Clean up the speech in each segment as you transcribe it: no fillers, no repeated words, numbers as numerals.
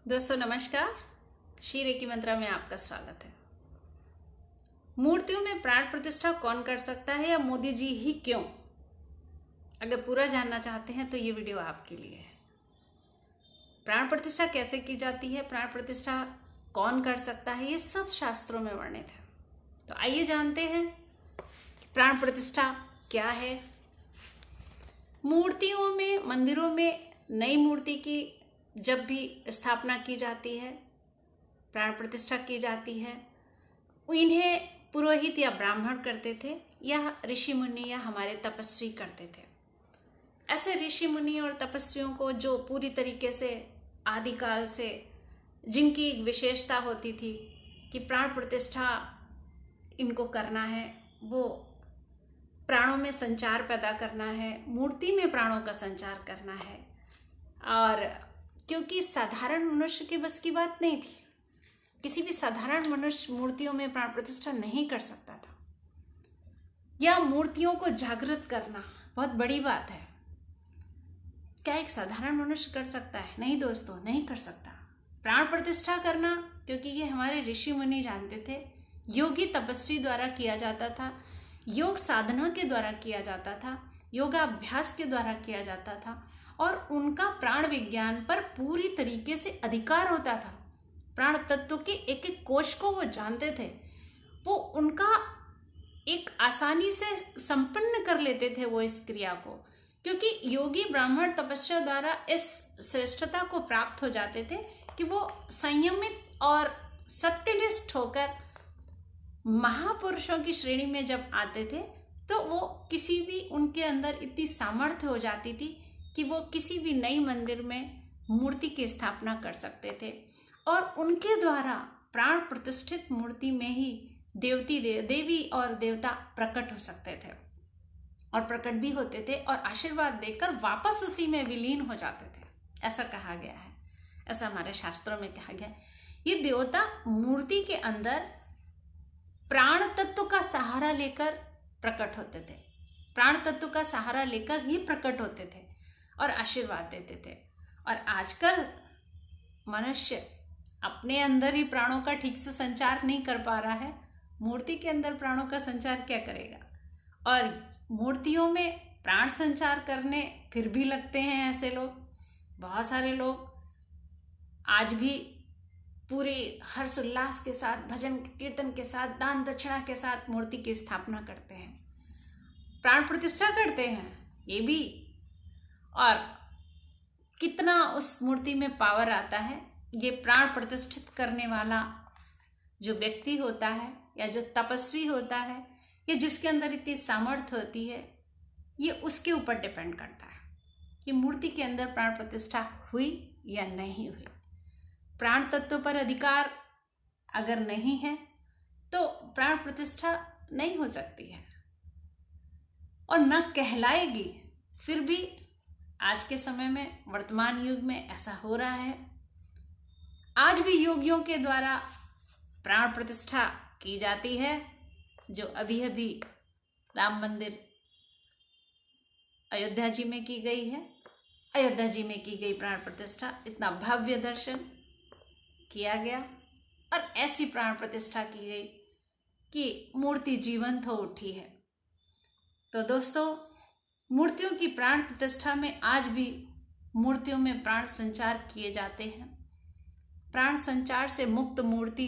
दोस्तों नमस्कार। श्री रेकी मंत्रा में आपका स्वागत है। मूर्तियों में प्राण प्रतिष्ठा कौन कर सकता है या मोदी जी ही क्यों? अगर पूरा जानना चाहते हैं तो ये वीडियो आपके लिए है। प्राण प्रतिष्ठा कैसे की जाती है, प्राण प्रतिष्ठा कौन कर सकता है, ये सब शास्त्रों में वर्णित है। तो आइए जानते हैं कि प्राण प्रतिष्ठा क्या है। मूर्तियों में, मंदिरों में नई मूर्ति की जब भी स्थापना की जाती है, प्राण प्रतिष्ठा की जाती है, इन्हें पुरोहित या ब्राह्मण करते थे या ऋषि मुनि या हमारे तपस्वी करते थे। ऐसे ऋषि मुनि और तपस्वियों को जो पूरी तरीके से आदिकाल से जिनकी एक विशेषता होती थी कि प्राण प्रतिष्ठा इनको करना है, वो प्राणों में संचार पैदा करना है, मूर्ति में प्राणों का संचार करना है। और क्योंकि साधारण मनुष्य के बस की बात नहीं थी, किसी भी साधारण मनुष्य मूर्तियों में प्राण प्रतिष्ठा नहीं कर सकता था, या मूर्तियों को जागृत करना बहुत बड़ी बात है। क्या एक साधारण मनुष्य कर सकता है? नहीं दोस्तों, नहीं कर सकता। प्राण प्रतिष्ठा करना, क्योंकि ये हमारे ऋषि मुनि जानते थे, योगी तपस्वी द्वारा किया जाता था, योग साधना के द्वारा किया जाता था, योगाभ्यास के द्वारा किया जाता था, और उनका प्राण विज्ञान पर पूरी तरीके से अधिकार होता था। प्राण तत्व के एक एक कोश को वो जानते थे, वो उनका एक आसानी से संपन्न कर लेते थे वो इस क्रिया को, क्योंकि योगी ब्राह्मण तपस्या द्वारा इस श्रेष्ठता को प्राप्त हो जाते थे कि वो संयमित और सत्यनिष्ठ होकर महापुरुषों की श्रेणी में जब आते थे तो वो किसी भी, उनके अंदर इतनी सामर्थ्य हो जाती थी कि वो किसी भी नई मंदिर में मूर्ति की स्थापना कर सकते थे, और उनके द्वारा प्राण प्रतिष्ठित मूर्ति में ही देवी और देवता प्रकट हो सकते थे, और प्रकट भी होते थे और आशीर्वाद देकर वापस उसी में विलीन हो जाते थे। ऐसा कहा गया है, ऐसा हमारे शास्त्रों में कहा गया है। ये देवता मूर्ति के अंदर प्राण तत्व का सहारा लेकर प्रकट होते थे, प्राण तत्व का सहारा लेकर ही प्रकट होते थे और आशीर्वाद देते थे। और आजकल मनुष्य अपने अंदर ही प्राणों का ठीक से संचार नहीं कर पा रहा है, मूर्ति के अंदर प्राणों का संचार क्या करेगा? और मूर्तियों में प्राण संचार करने फिर भी लगते हैं ऐसे लोग। बहुत सारे लोग आज भी पूरे हर्ष उल्लास के साथ, भजन कीर्तन के साथ, दान दक्षिणा के साथ मूर्ति की स्थापना करते हैं, प्राण प्रतिष्ठा करते हैं ये भी। और कितना उस मूर्ति में पावर आता है, ये प्राण प्रतिष्ठित करने वाला जो व्यक्ति होता है या जो तपस्वी होता है या जिसके अंदर इतनी सामर्थ्य होती है, ये उसके ऊपर डिपेंड करता है कि मूर्ति के अंदर प्राण प्रतिष्ठा हुई या नहीं हुई। प्राण तत्व पर अधिकार अगर नहीं है तो प्राण प्रतिष्ठा नहीं हो सकती है और न कहलाएगी। फिर भी आज के समय में, वर्तमान युग में ऐसा हो रहा है। आज भी योगियों के द्वारा प्राण प्रतिष्ठा की जाती है, जो अभी अभी राम मंदिर अयोध्या जी में की गई है। अयोध्या जी में की गई प्राण प्रतिष्ठा, इतना भव्य दर्शन किया गया और ऐसी प्राण प्रतिष्ठा की गई कि मूर्ति जीवंत हो उठी है। तो दोस्तों, मूर्तियों की प्राण प्रतिष्ठा में आज भी मूर्तियों में प्राण संचार किए जाते हैं। प्राण संचार से मुक्त मूर्ति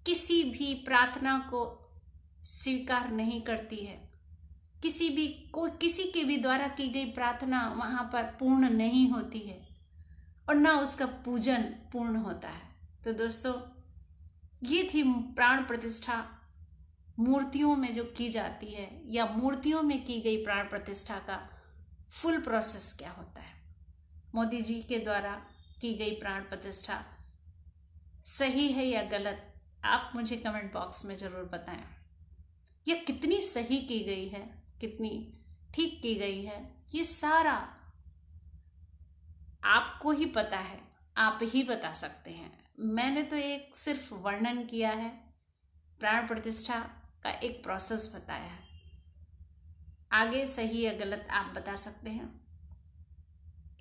किसी भी प्रार्थना को स्वीकार नहीं करती है, किसी के भी द्वारा की गई प्रार्थना वहां पर पूर्ण नहीं होती है और ना उसका पूजन पूर्ण होता है। तो दोस्तों, ये थी प्राण प्रतिष्ठा मूर्तियों में जो की जाती है, या मूर्तियों में की गई प्राण प्रतिष्ठा का फुल प्रोसेस क्या होता है। मोदी जी के द्वारा की गई प्राण प्रतिष्ठा सही है या गलत, आप मुझे कमेंट बॉक्स में जरूर बताएं। यह कितनी सही की गई है, कितनी ठीक की गई है, ये सारा आपको ही पता है, आप ही बता सकते हैं। मैंने तो एक सिर्फ वर्णन किया है, प्राण प्रतिष्ठा का एक प्रोसेस बताया है। आगे सही या गलत आप बता सकते हैं।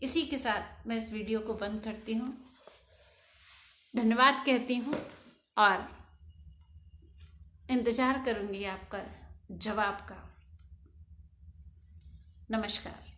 इसी के साथ मैं इस वीडियो को बंद करती हूँ। धन्यवाद कहती हूँ और इंतज़ार करूँगी आपका जवाब का। नमस्कार।